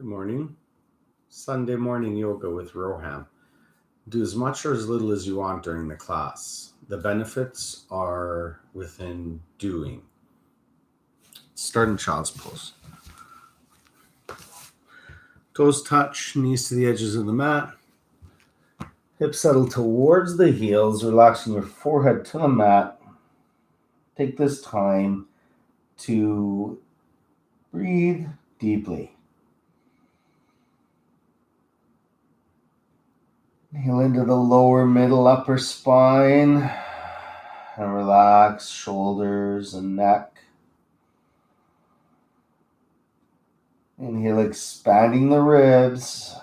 Good morning. Sunday morning yoga with Roham. Do as much or as little as you want during the class. The benefits are within doing. Start in child's pose. Toes touch, knees to the edges of the mat. Hips settle towards the heels, relaxing your forehead to the mat. Take this time to breathe deeply. Inhale into the lower, middle, upper spine and relax shoulders and neck. Inhale, expanding the ribs.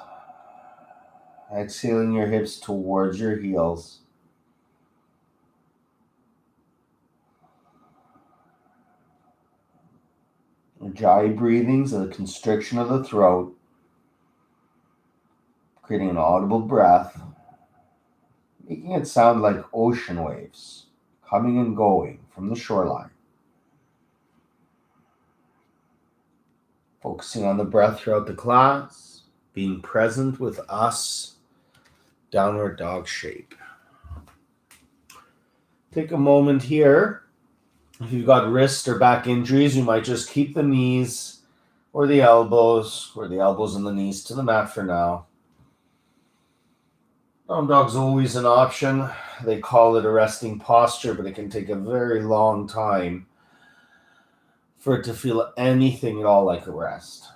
Exhaling your hips towards your heels. Ujjayi breathings, a constriction of the throat, creating an audible breath, making it sound like ocean waves coming and going from the shoreline. Focusing on the breath throughout the class, being present with us, downward dog shape. Take a moment here. If you've got wrist or back injuries, you might just keep the knees or the elbows and the knees to the mat for now. Down dog's always an option. They call it a resting posture, but it can take a very long time for it to feel anything at all like a rest.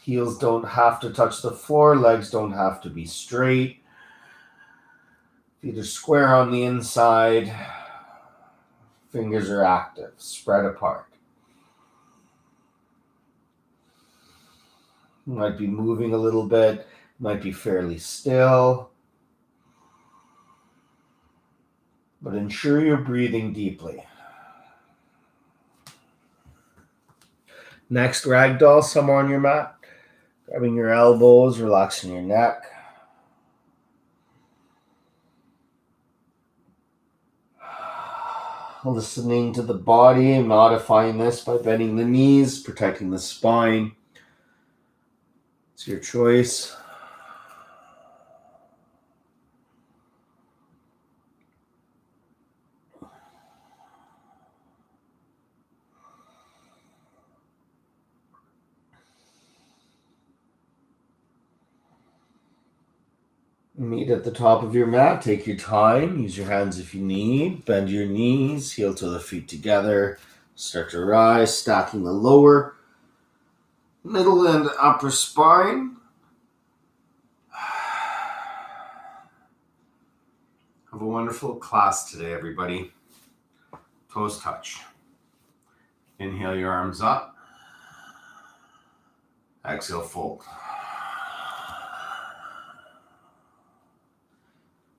Heels don't have to touch the floor, legs don't have to be straight. Feet are square on the inside. Fingers are active, spread apart. You might be moving a little bit, might be fairly still. But ensure you're breathing deeply. Next, ragdoll somewhere on your mat. Grabbing your elbows, relaxing your neck. Listening to the body and modifying this by bending the knees, protecting the spine. It's your choice. Meet at the top of your mat. Take your time. Use your hands if you need. Bend your knees. Heel to the feet together. Start to rise, stacking the lower, middle, and upper spine. Have a wonderful class today, everybody. Toes touch. Inhale your arms up. Exhale, fold.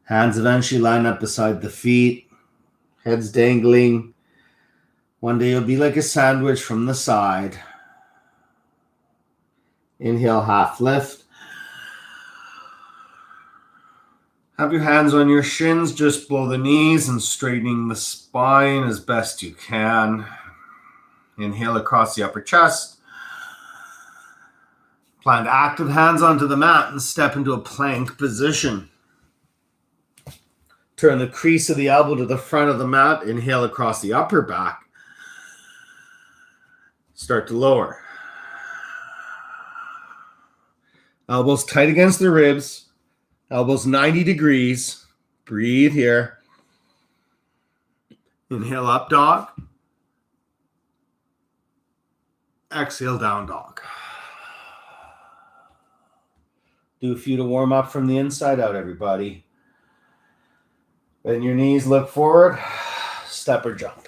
Hands eventually line up beside the feet. Heads dangling. One day you'll be like a sandwich from the side. Inhale, half lift. Have your hands on your shins just below the knees and straightening the spine as best you can. Inhale across the upper chest. Plant active hands onto the mat and step into a plank position. Turn the crease of the elbow to the front of the mat. Inhale across the upper back. Start to lower. Elbows tight against the ribs. Elbows 90 degrees. Breathe here. Inhale, up dog. Exhale, down dog. Do a few to warm up from the inside out, everybody. Bend your knees, look forward. Step or jump.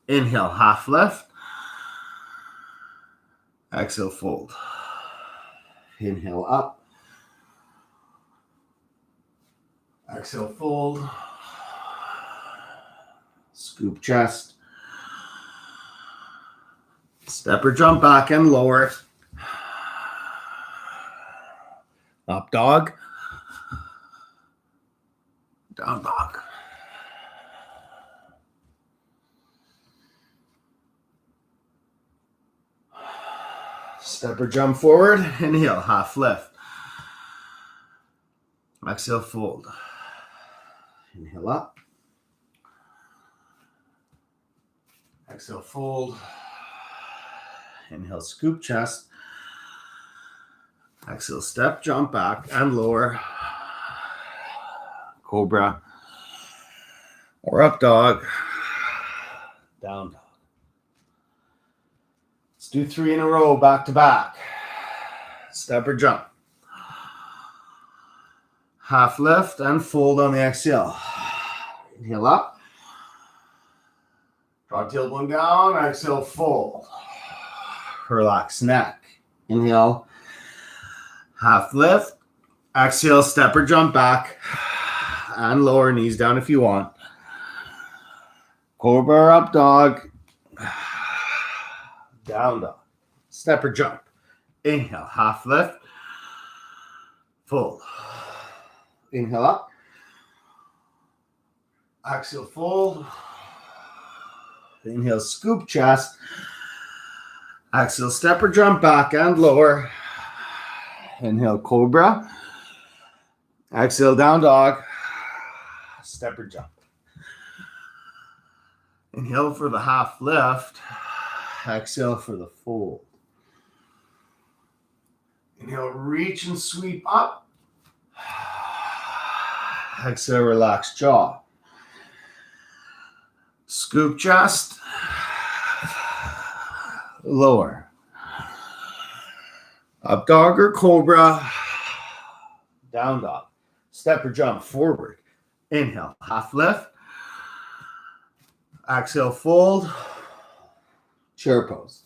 Inhale, half lift. Exhale, fold. Inhale, up. Exhale, fold. Scoop chest. Step or jump back and lower. Up dog. Down dog. Step or jump forward. Inhale, half lift. Exhale, fold. Inhale up. Exhale, fold. Inhale, scoop chest. Exhale, step, jump back and lower. Cobra. Or up dog. Down dog. Let's do 3 in a row, back to back. Step or jump. Half lift and fold on the exhale. Inhale up. Draw tailbone down. Exhale, fold. Relax neck. Inhale. Half lift. Exhale, step or jump back. And lower, knees down if you want. Cobra up dog. Down dog. Step or jump. Inhale, half lift. Fold. Inhale up. Exhale, fold. Inhale, scoop chest. Exhale, step or jump back and lower. Inhale, cobra. Exhale, down dog. Step or jump. Inhale for the half lift. Exhale for the fold. Inhale, reach and sweep up. Exhale, relax jaw. Scoop chest. Lower. Up dog or cobra. Down dog. Step or jump forward. Inhale, half lift. Exhale, fold. Chair pose.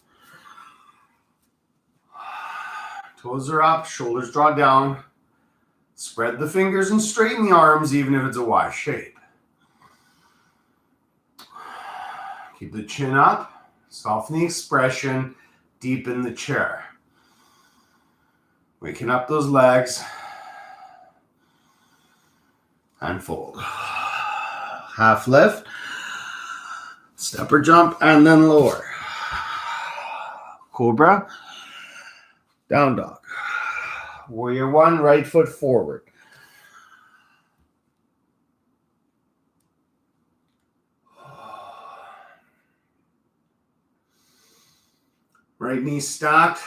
Toes are up, shoulders draw down. Spread the fingers and straighten the arms, even if it's a Y shape. Keep the chin up, soften the expression, deepen the chair. Waking up those legs. And fold. Half lift. Step or jump, and then lower. Cobra. Down dog. Warrior 1, right foot forward. Right knee stacked.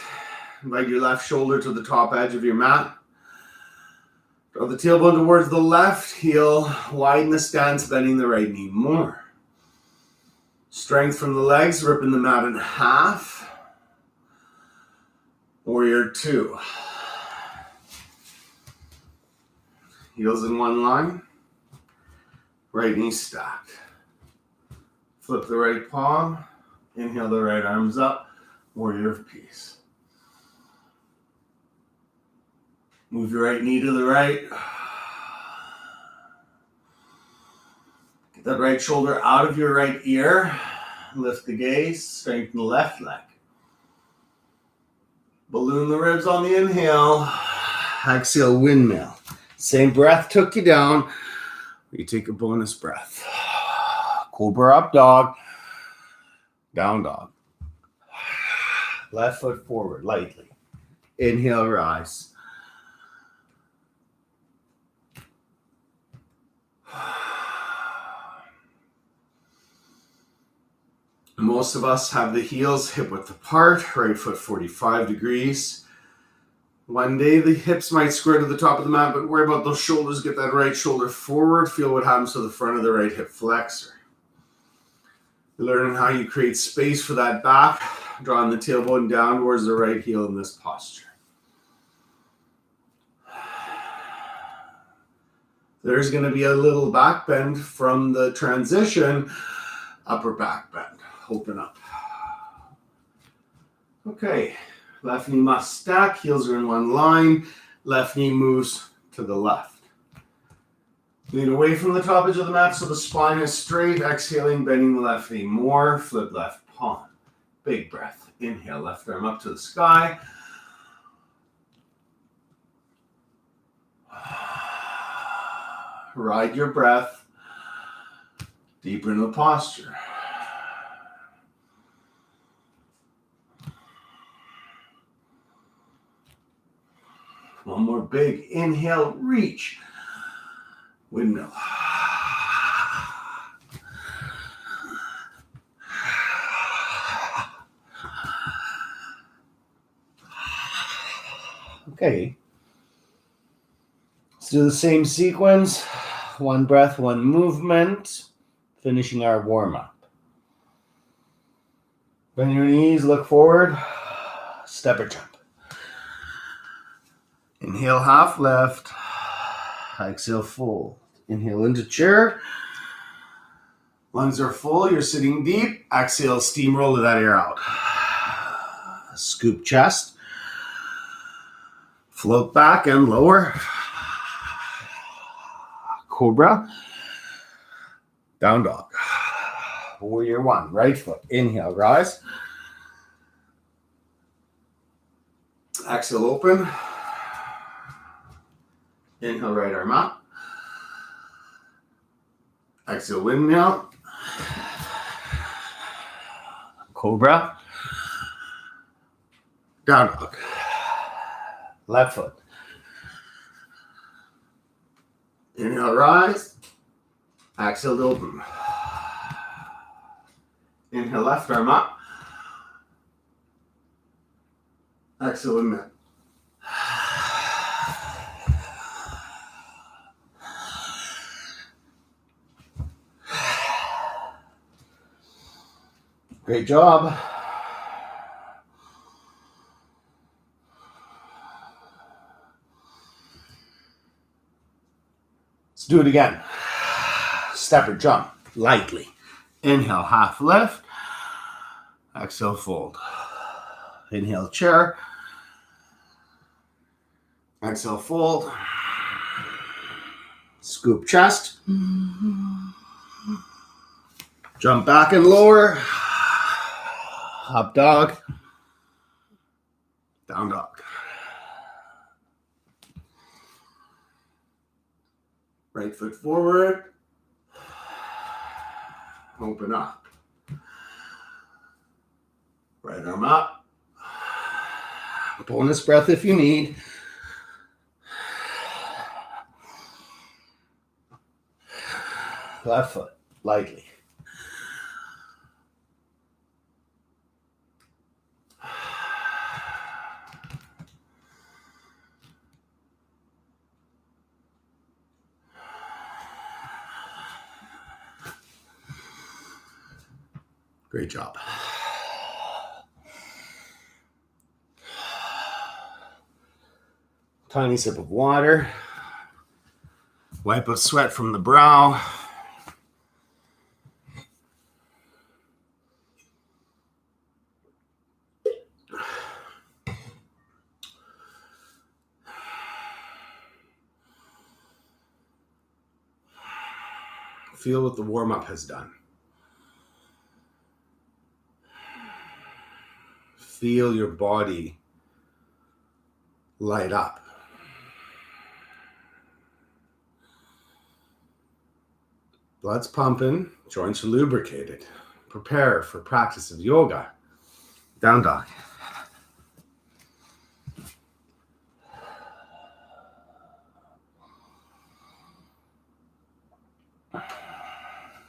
Invite your left shoulder to the top edge of your mat. Draw the tailbone towards the left heel. Widen the stance, bending the right knee more. Strength from the legs, ripping the mat in half. Warrior 2. Heels in one line. Right knee stacked. Flip the right palm. Inhale the right arms up. Warrior of peace. Move your right knee to the right. Get that right shoulder out of your right ear. Lift the gaze. Strengthen the left leg. Balloon the ribs on the inhale. Exhale, windmill. Same breath took you down. You take a bonus breath. Cobra up dog. Down dog. Left foot forward lightly. Inhale, rise. Most of us have the heels hip width apart, right foot 45 degrees. One day the hips might square to the top of the mat, but worry about those shoulders. Get that right shoulder forward. Feel what happens to the front of the right hip flexor. Learning how you create space for that back, drawing the tailbone down towards the right heel in this posture. There's going to be a little back bend from the transition, upper back bend. Open up. Okay, left knee must stack, heels are in one line, left knee moves to the left. Lean away from the top edge of the mat so the spine is straight, exhaling, bending the left knee more, flip left palm. Big breath, inhale, left arm up to the sky. Ride your breath, deeper into the posture. One more big inhale, reach. Windmill. Okay. Let's do the same sequence. One breath, one movement. Finishing our warm-up. Bend your knees, look forward. Step or jump. Inhale, half lift. Exhale, fold. Inhale into chair. Lungs are full. You're sitting deep. Exhale, steamroll that air out. Scoop chest. Float back and lower. Cobra. Down dog. Warrior one. Right foot. Inhale, rise. Exhale, open. Inhale, right arm up. Exhale, windmill. Cobra. Down dog. Left foot. Inhale, rise. Exhale, to open. Inhale, left arm up. Exhale, windmill. Great job. Let's do it again. Step or jump lightly. Inhale, half lift. Exhale, fold. Inhale, chair. Exhale, fold. Scoop chest. Jump back and lower. Up dog. Down dog. Right foot forward. Open up. Right arm up. Bonus breath if you need. Left foot, lightly. Great job. Tiny sip of water. Wipe a sweat from the brow. Feel what the warm-up has done. Feel your body light up. Blood's pumping, joints are lubricated. Prepare for practice of yoga. Down dog.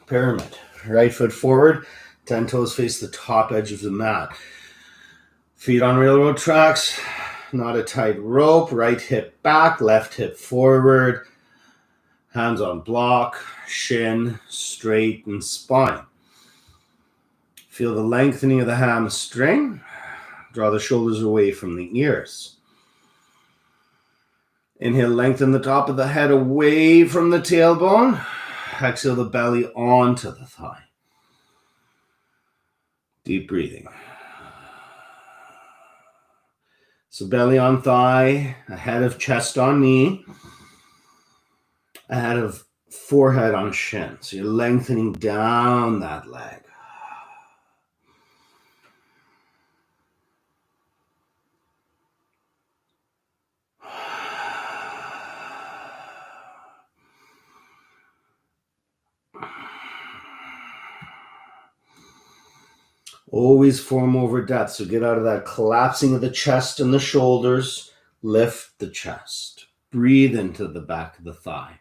Pyramid. Right foot forward, 10 toes face the top edge of the mat. Feet on railroad tracks, not a tight rope. Right hip back, left hip forward. Hands on block, shin, straight, and spine. Feel the lengthening of the hamstring. Draw the shoulders away from the ears. Inhale, lengthen the top of the head away from the tailbone. Exhale the belly onto the thigh. Deep breathing. So belly on thigh, ahead of chest on knee, ahead of forehead on shin. So you're lengthening down that leg. Always form over depth. So get out of that collapsing of the chest and the shoulders. Lift the chest. Breathe into the back of the thigh.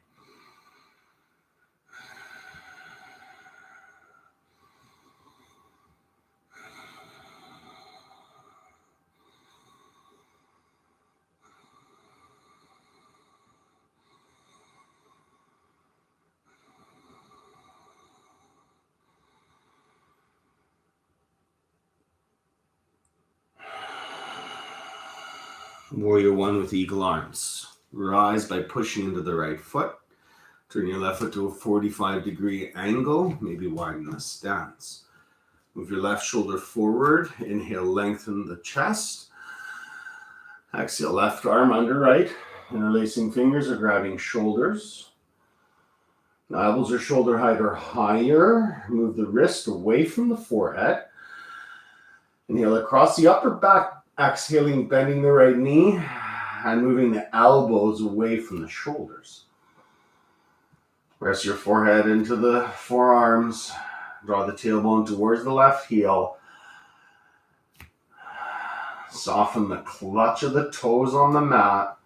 Warrior one with eagle arms. Rise by pushing into the right foot. Turn your left foot to a 45-degree angle. Maybe widen the stance. Move your left shoulder forward. Inhale, lengthen the chest. Exhale, left arm under right. Interlacing fingers or grabbing shoulders. Elbows or shoulder height or higher. Move the wrist away from the forehead. Inhale across the upper back. Exhaling, bending the right knee and moving the elbows away from the shoulders. Press your forehead into the forearms. Draw the tailbone towards the left heel. Soften the clutch of the toes on the mat.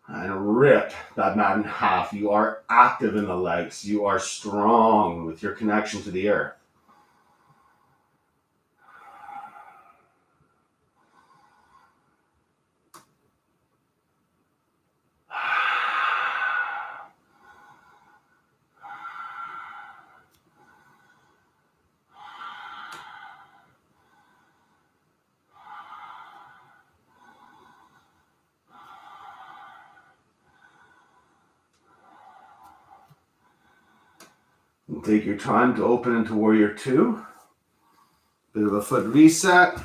And rip that mat in half. You are active in the legs. You are strong with your connection to the earth. And take your time to open into Warrior Two. Bit of a foot reset.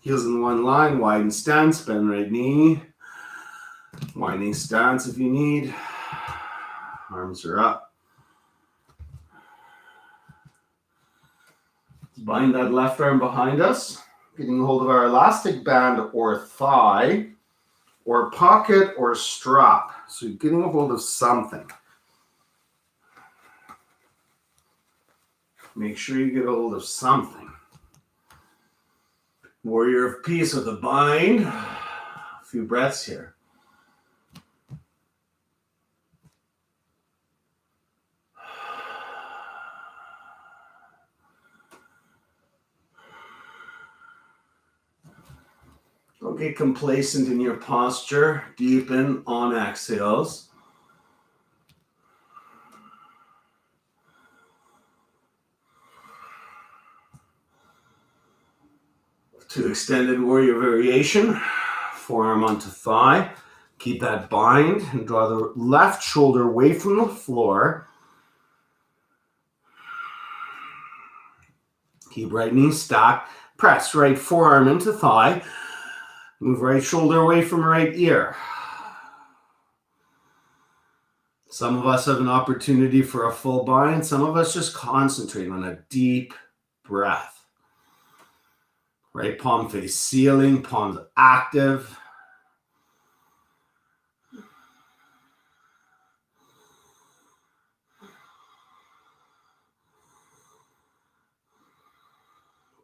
Heels in one line, widen stance, bend right knee. Winding stance if you need. Arms are up. Bind that left arm behind us. Getting a hold of our elastic band or thigh or pocket or strap. So you're getting a hold of something. Make sure you get a hold of something. Warrior of Peace with a bind. A few breaths here. Don't get complacent in your posture. Deepen on exhales. To extended warrior variation, forearm onto thigh. Keep that bind and draw the left shoulder away from the floor. Keep right knee stacked. Press right forearm into thigh. Move right shoulder away from right ear. Some of us have an opportunity for a full bind. Some of us just concentrate on a deep breath. Right palm face ceiling, palms active.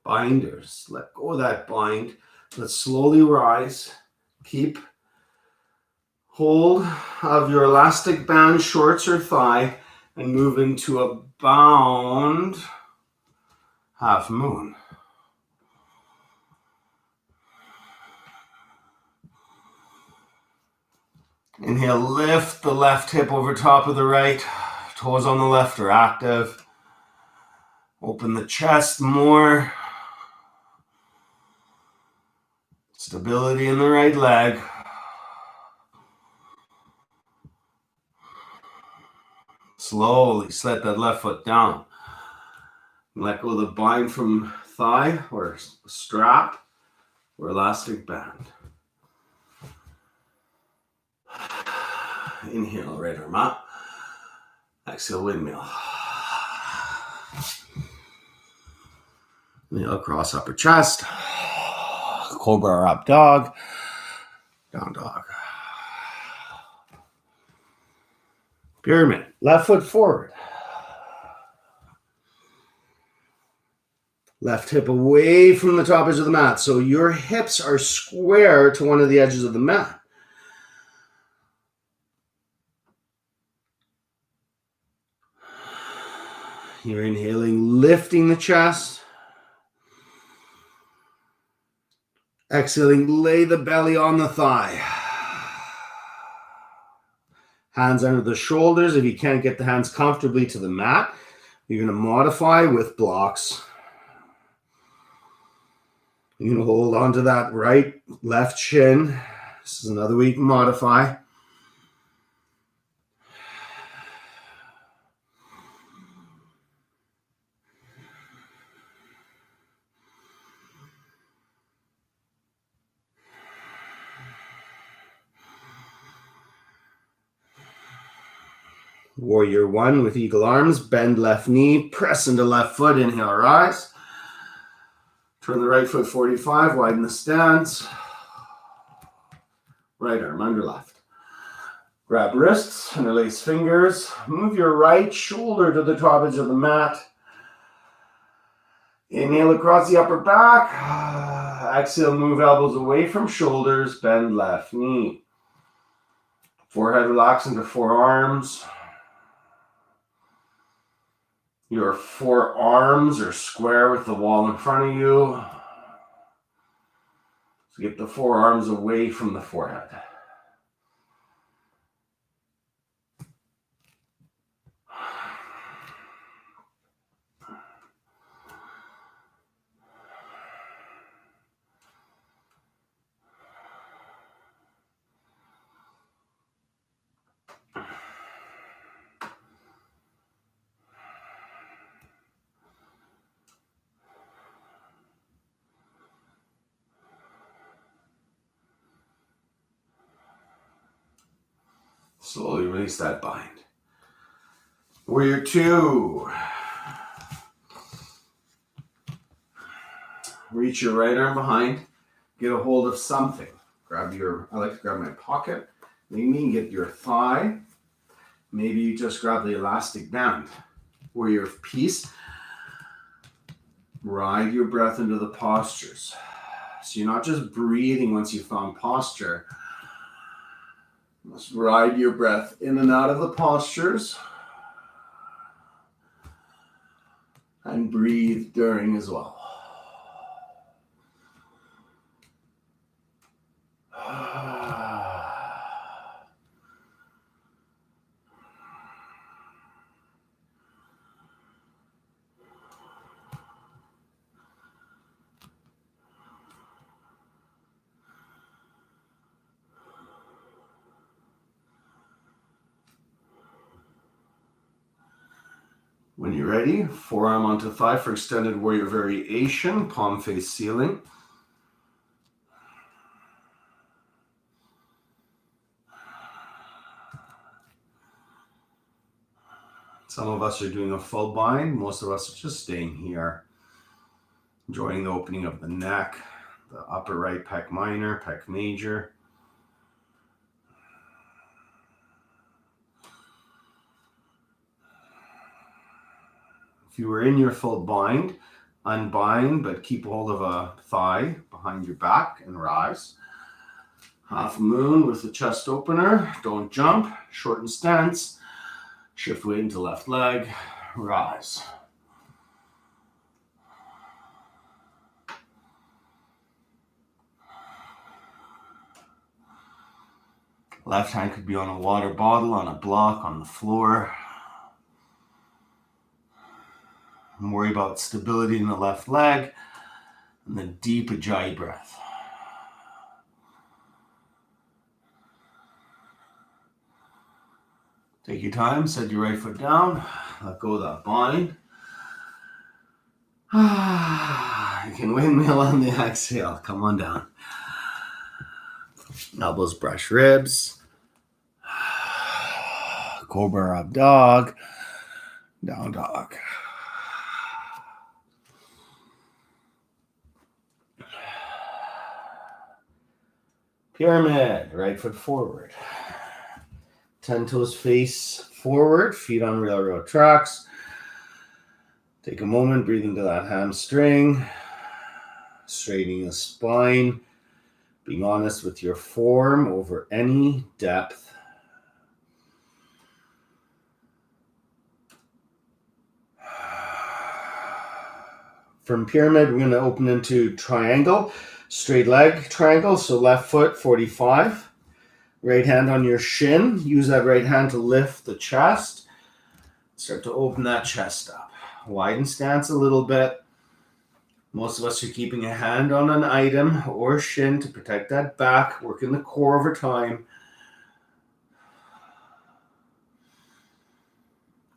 Binders, let go of that bind. Let's slowly rise. Keep hold of your elastic band, shorts or thigh, and move into a bound half moon. Inhale, lift the left hip over top of the right. Toes on the left are active. Open the chest more. Stability in the right leg. Slowly slide that left foot down. Let go of the bind from thigh or strap or elastic band. Inhale, right arm up. Exhale, windmill. Inhale, across upper chest. Cobra or up dog. Down dog. Pyramid. Left foot forward. Left hip away from the top edge of the mat. So your hips are square to one of the edges of the mat. You're inhaling, lifting the chest. Exhaling, lay the belly on the thigh. Hands under the shoulders. If you can't get the hands comfortably to the mat, you're going to modify with blocks. You're going to hold on to that right, left shin. This is another way you can modify. Warrior one with eagle arms. Bend left knee. Press into left foot. Inhale, rise. Turn the right foot 45. Widen the stance. Right arm under left. Grab wrists, interlace fingers. Move your right shoulder to the top edge of the mat. Inhale across the upper back. Exhale, move elbows away from shoulders. Bend left knee. Forehead relax into forearms. Your forearms are square with the wall in front of you. So get the forearms away from the forehead. Slowly release that bind. Warrior two. Reach your right arm behind. Get a hold of something. I like to grab my pocket. Maybe you can get your thigh. Maybe you just grab the elastic band. Warrior peace. Ride your breath into the postures. So you're not just breathing once you found posture. You must ride your breath in and out of the postures. And breathe during as well. When you're ready, forearm onto thigh for extended warrior variation, palm face ceiling. Some of us are doing a full bind. Most of us are just staying here, enjoying the opening of the neck, the upper right pec minor, pec major. If you were in your full bind, unbind, but keep hold of a thigh behind your back and rise. Half moon with the chest opener. Don't jump. Shorten stance. Shift weight into left leg. Rise. Left hand could be on a water bottle, on a block, on the floor. And worry about stability in the left leg and the deep Ujjayi breath. Take your time, set your right foot down, let go of that bind. You can windmill on the exhale, come on down. Elbows brush ribs. Cobra up dog, down dog. Pyramid, right foot forward. 10 toes face forward, feet on railroad tracks. Take a moment, breathe into that hamstring, straightening the spine, being honest with your form over any depth. From pyramid, we're going to open into triangle, straight leg triangle. So left foot, 45. Right hand on your shin. Use that right hand to lift the chest. Start to open that chest up. Widen stance a little bit. Most of us are keeping a hand on an item or shin to protect that back, working the core over time.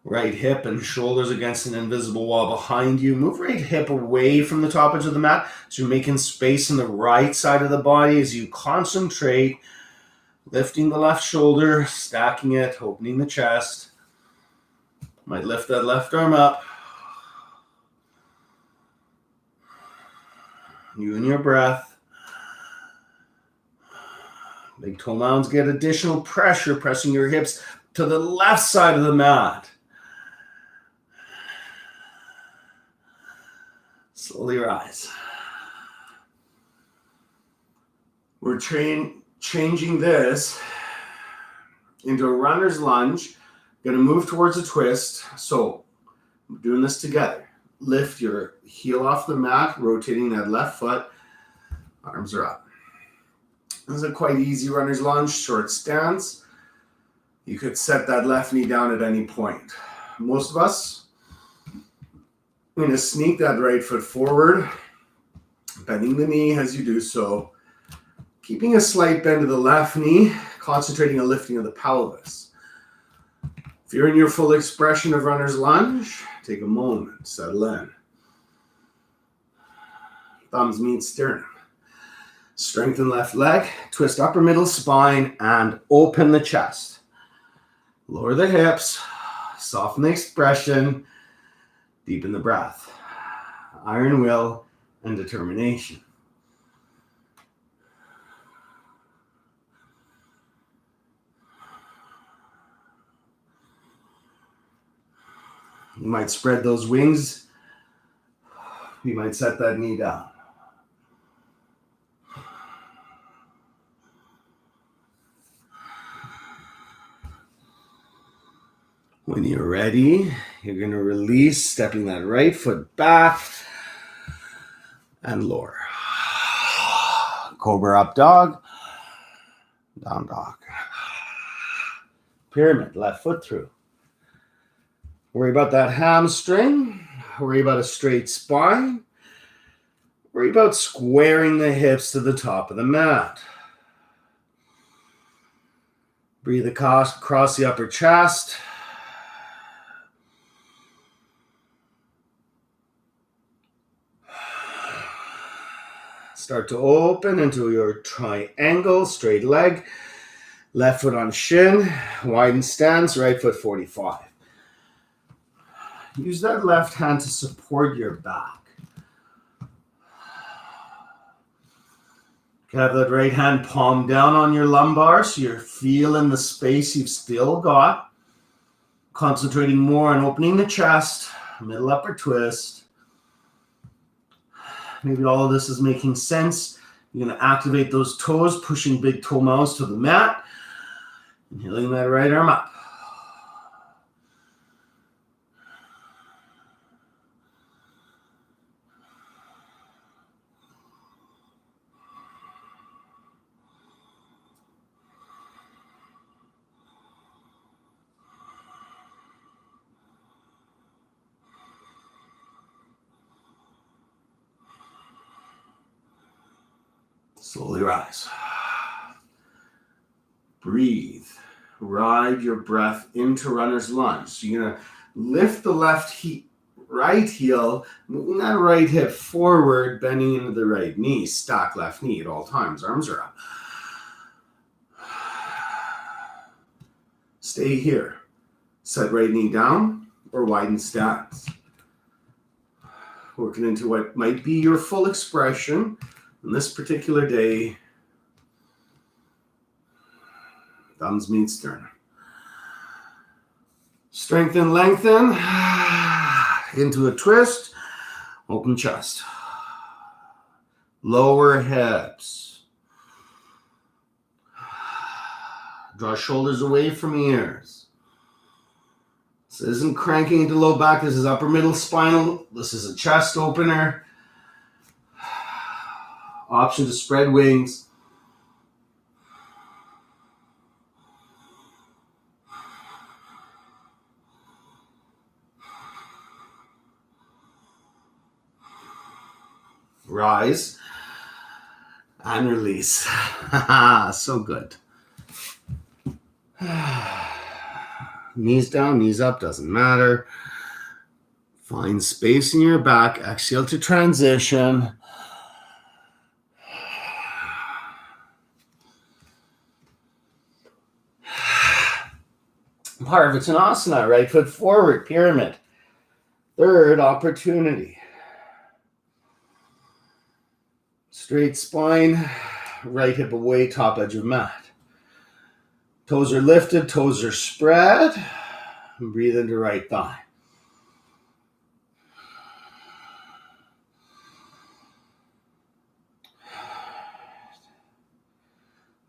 Right hip and shoulders against an invisible wall behind you. Move right hip away from the top edge of the mat. So you're making space on the right side of the body as you concentrate, lifting the left shoulder, stacking it, opening the chest. Might lift that left arm up. You and your breath. Big toe mounds get additional pressure, pressing your hips to the left side of the mat. Slowly rise. We're changing this into a runner's lunge. Going to move towards a twist. So we're doing this together. Lift your heel off the mat, rotating that left foot. Arms are up. This is a quite easy runner's lunge, short stance. You could set that left knee down at any point. Most of us, I'm going to sneak that right foot forward, bending the knee as you do so, keeping a slight bend of the left knee, concentrating on lifting of the pelvis. If you're in your full expression of runner's lunge, take a moment, settle in. Thumbs meet sternum. Strengthen left leg, twist upper middle spine, and open the chest. Lower the hips, soften the expression, deepen the breath. Iron will and determination. You might spread those wings. You might set that knee down. When you're ready, you're going to release, stepping that right foot back and lower. Cobra up dog, down dog. Pyramid, left foot through. Worry about that hamstring. Worry about a straight spine. Worry about squaring the hips to the top of the mat. Breathe across the upper chest. Start to open into your triangle, straight leg. Left foot on shin, widen stance, right foot 45. Use that left hand to support your back. Have that right hand palm down on your lumbar so you're feeling the space you've still got. Concentrating more on opening the chest, middle upper twist. Maybe all of this is making sense. You're going to activate those toes, pushing big toe mounds to the mat. Inhaling that right arm up. Slowly rise. Breathe. Ride your breath into runner's lunge. So you're going to lift the right heel, moving that right hip forward, bending into the right knee. Stack left knee at all times. Arms are up. Stay here. Set right knee down or widen stance. Working into what might be your full expression on this particular day. Thumbs meet sternum. Strengthen, lengthen. Into a twist. Open chest. Lower hips. Draw shoulders away from ears. This isn't cranking into low back. This is upper middle spinal. This is a chest opener. Option to spread wings. Rise and release. So good. Knees down, knees up, doesn't matter. Find space in your back. Exhale to transition. Parvattanasana, right foot forward, pyramid. Third opportunity. Straight spine, right hip away, top edge of mat. Toes are lifted, toes are spread. Breathe into right thigh.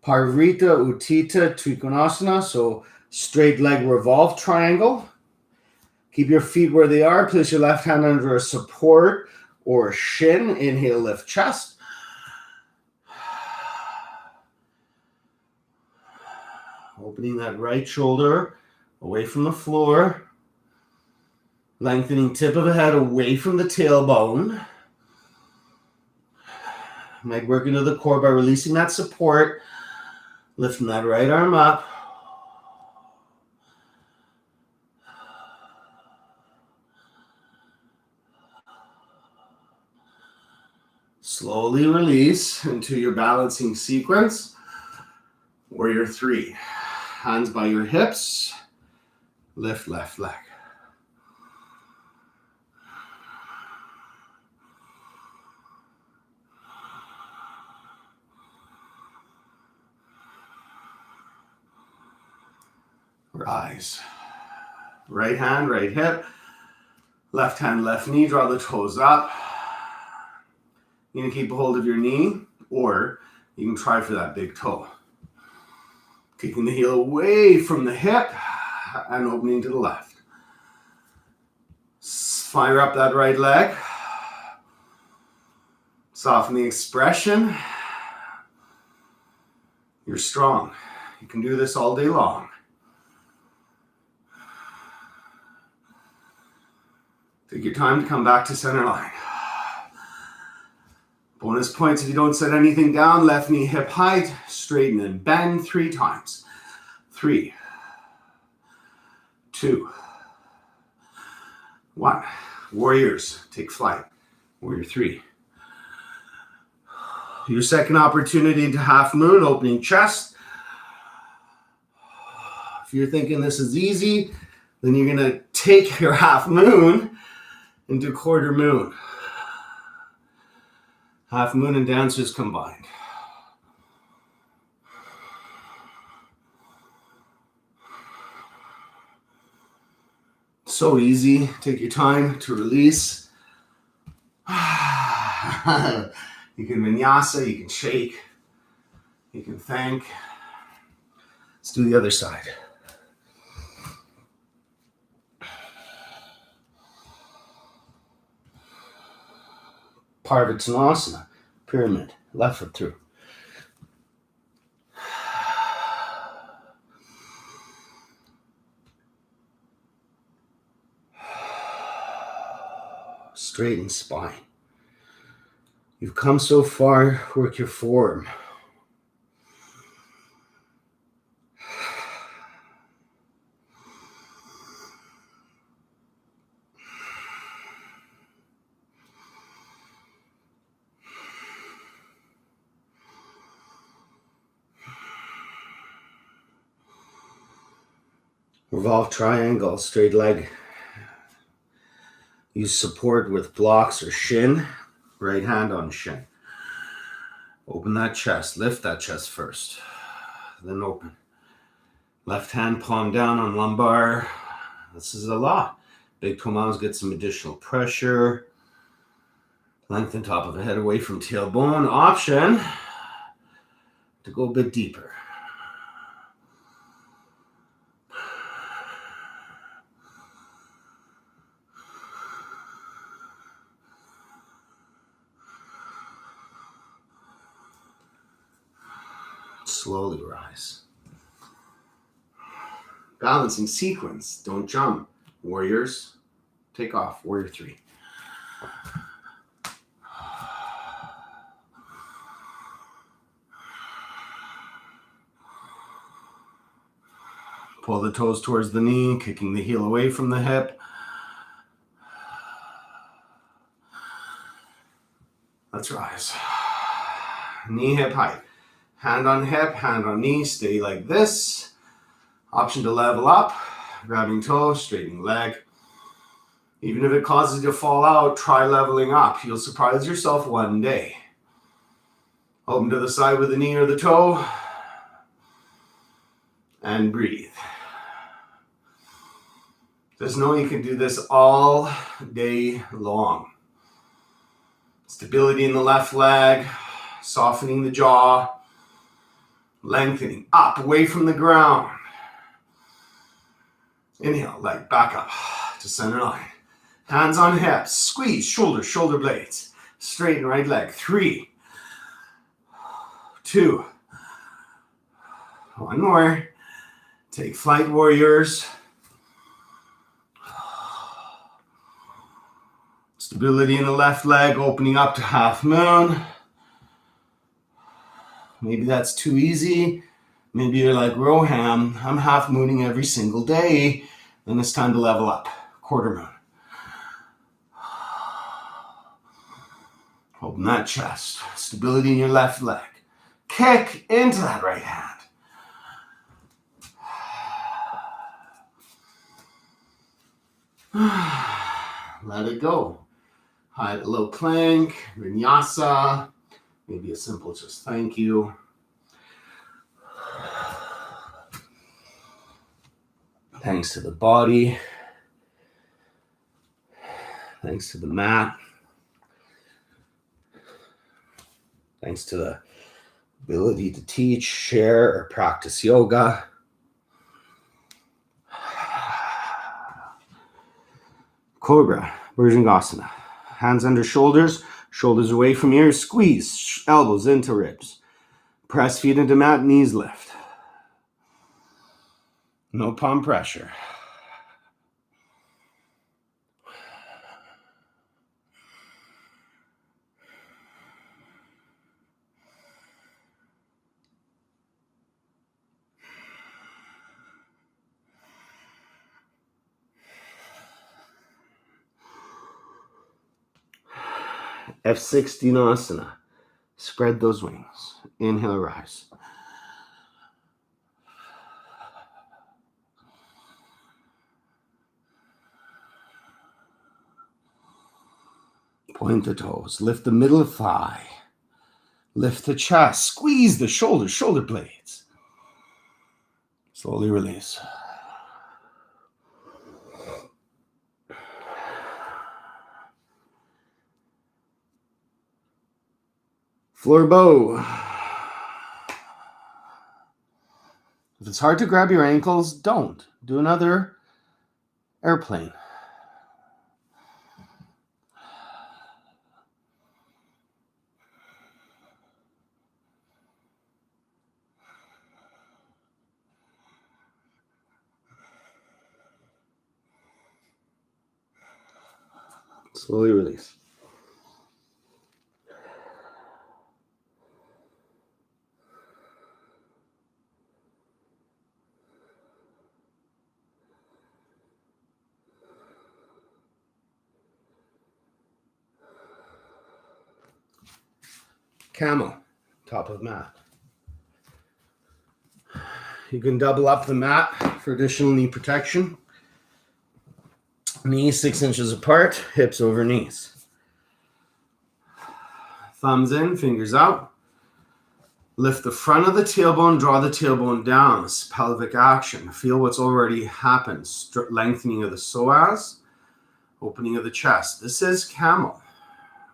Parvrita Utthita Trikonasana, so straight leg revolve triangle. Keep your feet where they are. Place your left hand under a support or shin. Inhale, lift chest. Opening that right shoulder away from the floor. Lengthening tip of the head away from the tailbone. Might work into the core by releasing that support. Lifting that right arm up. Slowly release into your balancing sequence. Warrior 3. Hands by your hips. Lift left leg. Rise. Right hand, right hip. Left hand, left knee. Draw the toes up. You can keep a hold of your knee, or you can try for that big toe. Kicking the heel away from the hip and opening to the left. Fire up that right leg. Soften the expression. You're strong. You can do this all day long. Take your time to come back to center line. Bonus points if you don't set anything down. Left knee hip height. Straighten and bend 3 times. 3, 2, 1. Warriors, take flight. Warrior 3. Your second opportunity to half moon, opening chest. If you're thinking this is easy, then you're going to take your half moon into quarter moon. Half moon and dancers combined. So easy. Take your time to release. You can vinyasa, you can shake, you can thank. Let's do the other side. Parvattanasana, pyramid, left foot through. Straighten spine. You've come so far, work your form. Revolve triangle, straight leg. Use support with blocks or shin. Right hand on shin. Open that chest. Lift that chest first. Then open. Left hand palm down on lumbar. This is a lot. Big toe mounds get some additional pressure. Lengthen top of the head away from tailbone. Option to go a bit deeper. Slowly rise. Balancing sequence. Don't jump. Warriors, take off. Warrior 3. Pull the toes towards the knee, kicking the heel away from the hip. Let's rise. Knee, hip height. Hand on hip, hand on knee, stay like this. Option to level up, grabbing toe, straightening leg. Even if it causes you to fall out, try leveling up. You'll surprise yourself one day. Open to the side with the knee or the toe. And breathe. Just know you can do this all day long. Stability in the left leg, softening the jaw. Lengthening up, away from the ground. Inhale, leg back up to center line. Hands on hips, squeeze, shoulder blades. Straighten right leg. 3, 2, 1 more. Take flight, warriors. Stability in the left leg, opening up to half moon. Maybe that's too easy. Maybe you're like Roham, I'm half mooning every single day. Then it's time to level up. Quarter moon. Open that chest. Stability in your left leg. Kick into that right hand. Let it go. High to low plank, vinyasa. Maybe a simple just thank you. Thanks to the body. Thanks to the mat. Thanks to the ability to teach, share, or practice yoga. Cobra, Bhujangasana. Hands under shoulders, shoulders away from ears. Squeeze, elbows into ribs. Press feet into mat, knees lift. No palm pressure. F16asana. Spread those wings. Inhale, rise. Point the toes. Lift the middle thigh. Lift the chest. Squeeze the shoulders, shoulder blades. Slowly release. Floor bow. If it's hard to grab your ankles, don't. Do another airplane. Slowly release. Camel, top of mat. You can double up the mat for additional knee protection. Knees 6 inches apart, hips over knees. Thumbs in, fingers out. Lift the front of the tailbone, draw the tailbone down. This pelvic action. Feel what's already happened. Lengthening of the psoas, Opening of the chest. This is camel.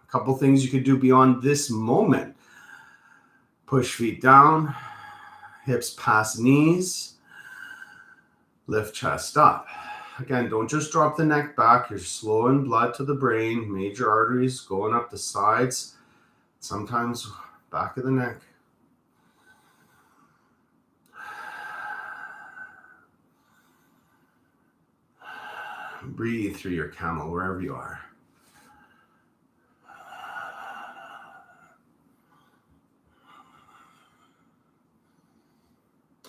A couple things you could do beyond this moment. Push feet down, hips past knees, lift chest up. Again, don't just drop the neck back. You're slowing blood to the brain, major arteries going up the sides, sometimes back of the neck. Breathe through your camel wherever you are.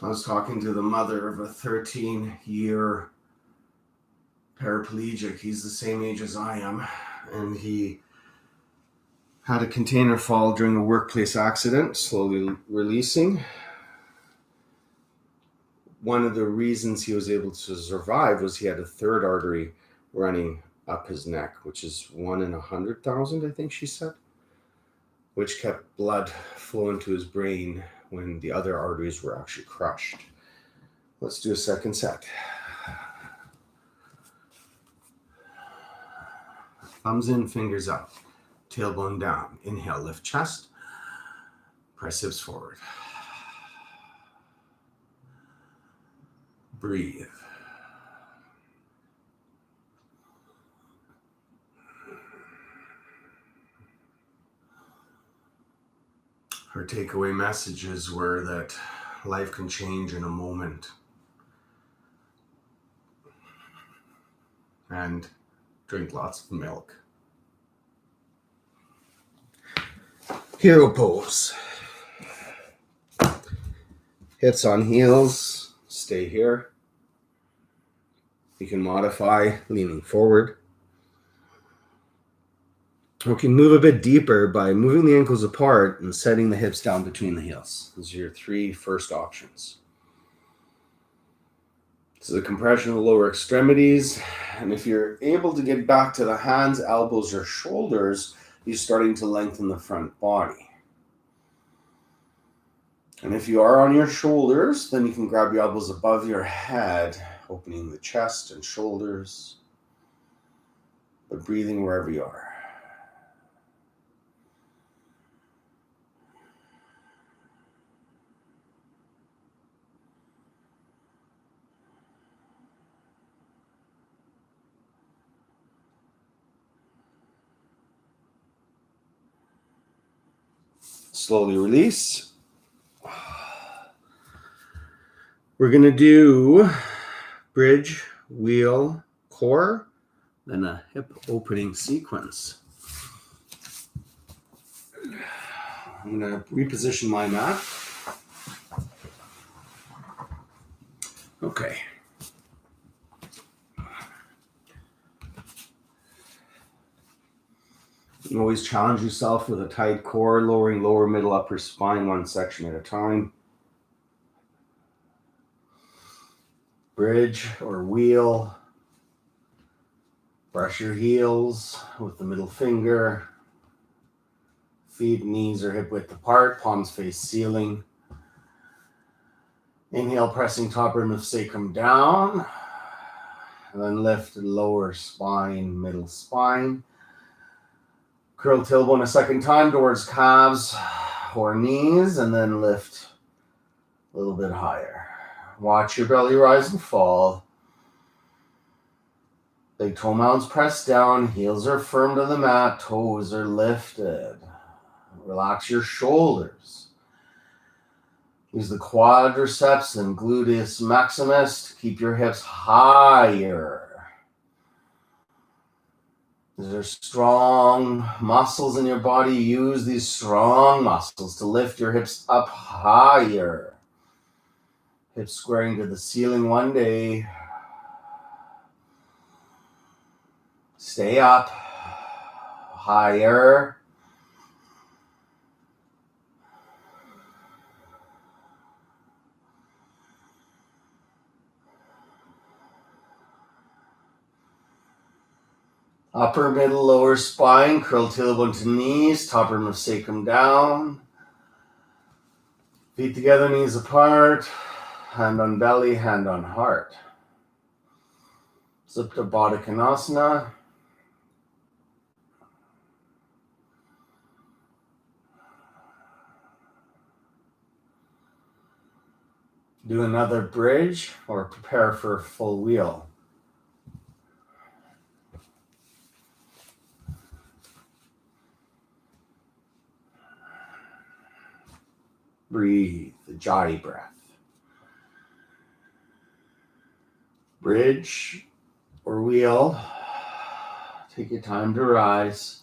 I was talking to the mother of a 13-year paraplegic. He's the same age as I am, and he had a container fall during a workplace accident, slowly releasing. One of the reasons he was able to survive was he had a third artery running up his neck, which is 1 in 100,000, I think she said, which kept blood flowing to his brain when the other arteries were actually crushed. Let's do a second set. Thumbs in, fingers up, tailbone down. Inhale, lift chest, press hips forward. Breathe. Her takeaway messages were that life can change in a moment. And drink lots of milk. Hero pose. Hips on heels. Stay here. You can modify leaning forward. We can move a bit deeper by moving the ankles apart and setting the hips down between the heels. Those are your 3 first options. This is a compression of the lower extremities. And if you're able to get back to the hands, elbows, or shoulders, you're starting to lengthen the front body. And if you are on your shoulders, then you can grab your elbows above your head, opening the chest and shoulders, but breathing wherever you are. Slowly release. We're going to do bridge, wheel, core, then a hip opening sequence. I'm going to reposition my mat. Okay. You can always challenge yourself with a tight core, lowering lower, middle, upper spine, one section at a time. Bridge or wheel. Brush your heels with the middle finger. Feet, knees are hip width apart, palms face ceiling. Inhale, pressing top rim of sacrum down. And then lift lower spine, middle spine. Curl tailbone a second time towards calves or knees, and then lift a little bit higher. Watch your belly rise and fall. Big toe mounds pressed down, heels are firm to the mat, toes are lifted. Relax your shoulders. Use the quadriceps and gluteus maximus to keep your hips higher. These are strong muscles in your body. Use these strong muscles to lift your hips up higher. Hips squaring to the ceiling one day. Stay up. Higher. Upper, middle, lower spine. Curl tailbone to knees. Top rim of sacrum down. Feet together, knees apart. Hand on belly, hand on heart. Supta Baddha Konasana. Do another bridge or prepare for a full wheel. Breathe, the jai breath. Bridge or wheel. Take your time to rise.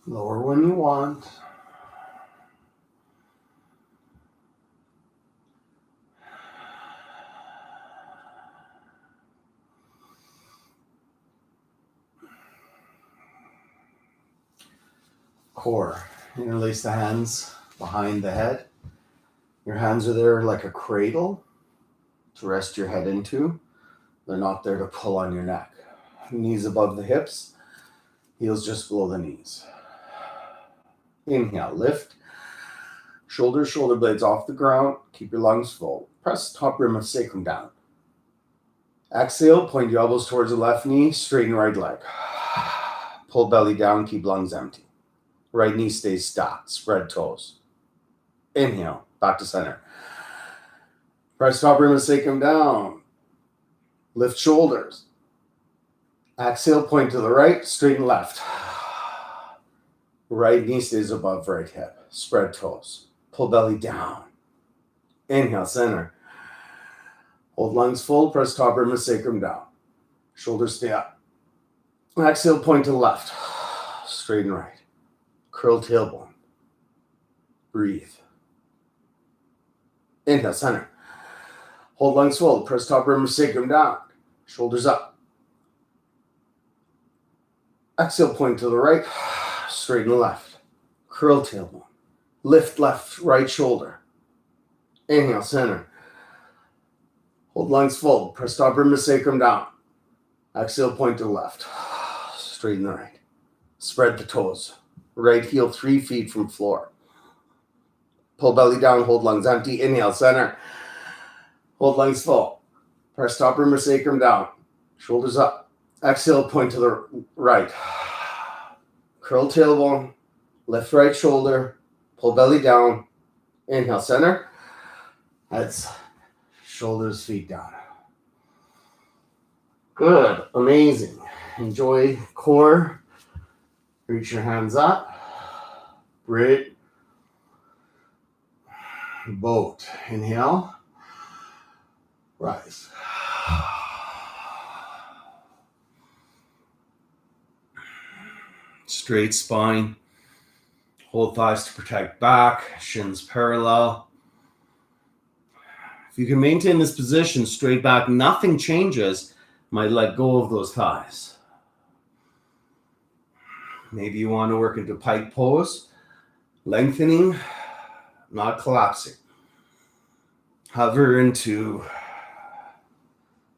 Lower when you want. Core. Interlace the hands behind the head. Your hands are there like a cradle to rest your head into. They're not there to pull on your neck. Knees above the hips, heels just below the knees. Inhale, lift. Shoulders, shoulder blades off the ground. Keep your lungs full. Press top rim of sacrum down. Exhale, point your elbows towards the left knee, straighten right leg. Pull belly down, keep lungs empty. Right knee stays stacked, spread toes. Inhale, back to center. Press top rim of sacrum down. Lift shoulders. Exhale, point to the right, straighten left. Right knee stays above right hip. Spread toes. Pull belly down. Inhale, center. Hold lungs full, press top rim of sacrum down. Shoulders stay up. Exhale, point to the left. Straighten right. Curl tailbone. Breathe. Inhale, center. Hold lungs full, press top rim of sacrum down. Shoulders up. Exhale, point to the right. Straighten left. Curl tailbone. Lift left, right shoulder. Inhale, center. Hold lungs full. Press top rim of sacrum down. Exhale, point to the left. Straighten the right. Spread the toes. Right heel 3 feet from floor. Pull belly down, hold lungs empty. Inhale, center. Hold lungs full. Press top rim of sacrum down. Shoulders up. Exhale, point to the right. Curl tailbone. Lift right shoulder. Pull belly down. Inhale, center. Heads, shoulders, feet down. Good. Amazing. Enjoy core. Reach your hands up. Bridge. Boat. Inhale. Rise. Straight spine. Hold thighs to protect back. Shins parallel. If you can maintain this position, straight back, nothing changes, might let go of those thighs. Maybe you want to work into Pike Pose, lengthening, not collapsing. Hover into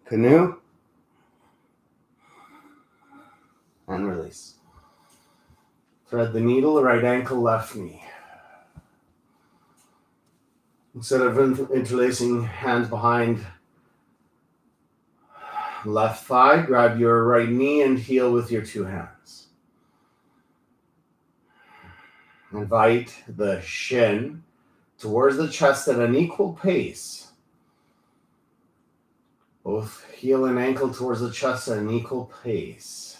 canoe and release. Thread the needle, right ankle, left knee. Instead of interlacing hands behind left thigh, grab your right knee and heel with your two hands. Invite the shin towards the chest at an equal pace. Both heel and ankle towards the chest at an equal pace.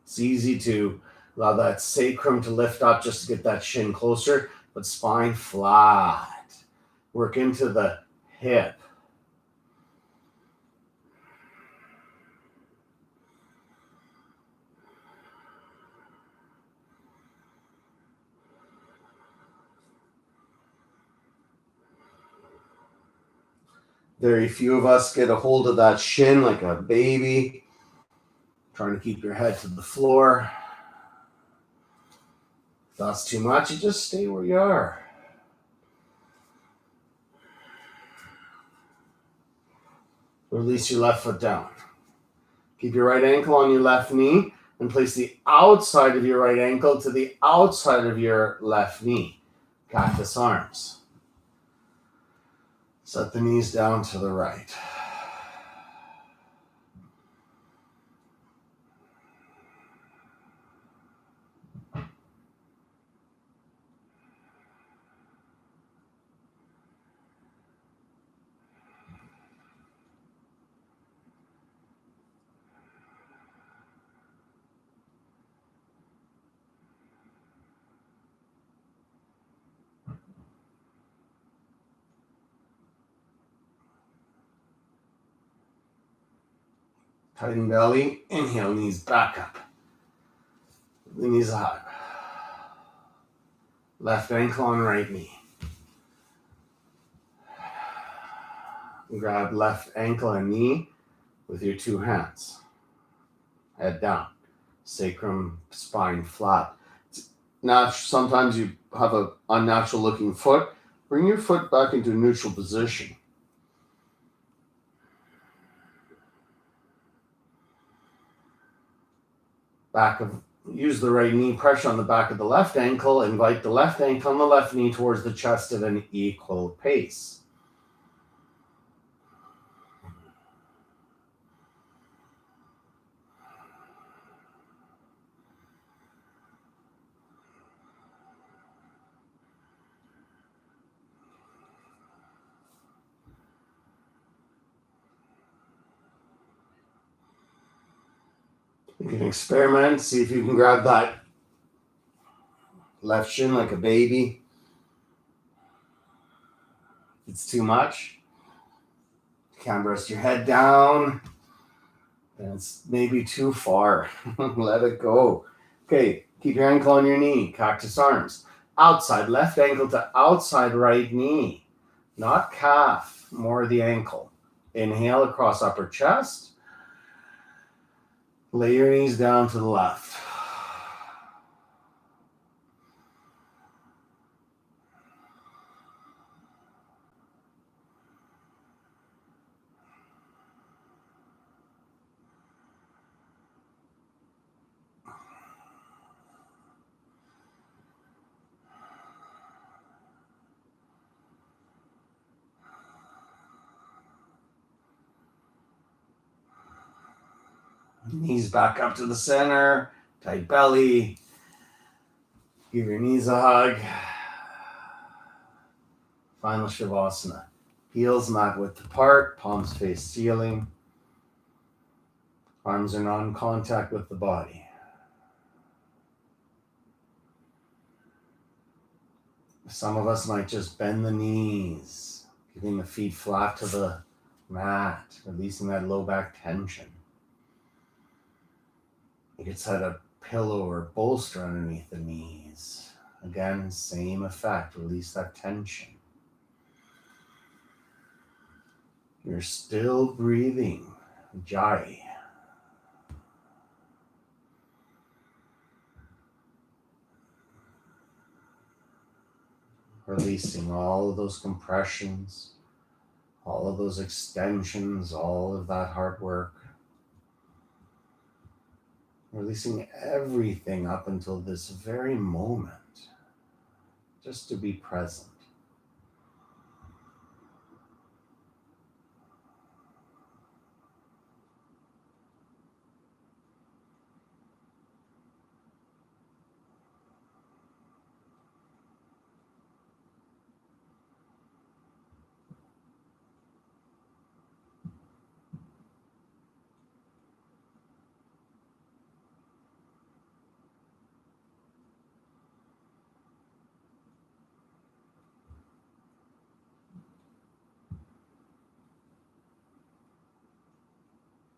It's easy to allow that sacrum to lift up just to get that shin closer, but spine flat. Work into the hip. Very few of us get a hold of that shin like a baby, trying to keep your head to the floor. If that's too much, you just stay where you are. Release your left foot down. Keep your right ankle on your left knee. And place the outside of your right ankle to the outside of your left knee. Cactus arms. Set the knees down to the right. Tighten belly. Inhale, knees back up. The knees high. Left ankle on right knee. Grab left ankle and knee with your two hands. Head down. Sacrum, spine flat. Now, sometimes you have an unnatural looking foot. Bring your foot back into a neutral position. Use the right knee pressure on the back of the left ankle. Invite the left ankle and the left knee towards the chest at an equal pace. You can experiment, see if you can grab that left shin like a baby. If it's too much, you can't rest your head down, and it's maybe too far. Let it go. Okay, keep your ankle on your knee, cactus arms. Outside, left ankle to outside right knee. Not calf, more the ankle. Inhale across upper chest. Lay your knees down to the left. Knees back up to the center, tight belly. Give your knees a hug. Final Shavasana. Heels mat width apart, palms face ceiling. Arms are not in contact with the body. Some of us might just bend the knees, giving the feet flat to the mat, releasing that low back tension. You could set a pillow or bolster underneath the knees. Again, same effect, release that tension. You're still breathing, Jai. Releasing all of those compressions, all of those extensions, all of that hard work. Releasing everything up until this very moment, just to be present.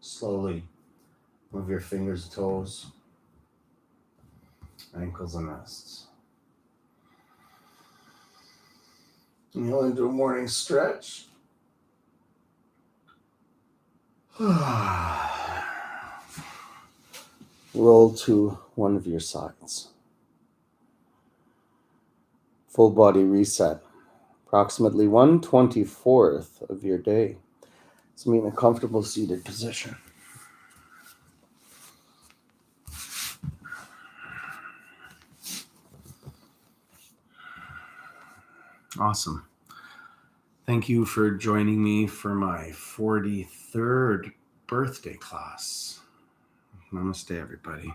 Slowly move your fingers, toes, ankles, and wrists. Kneel into a morning stretch. Roll to one of your sides. Full body reset. Approximately 1/24th of your day. So meet in a comfortable seated position. Awesome. Thank you for joining me for my 43rd birthday class. Namaste, everybody.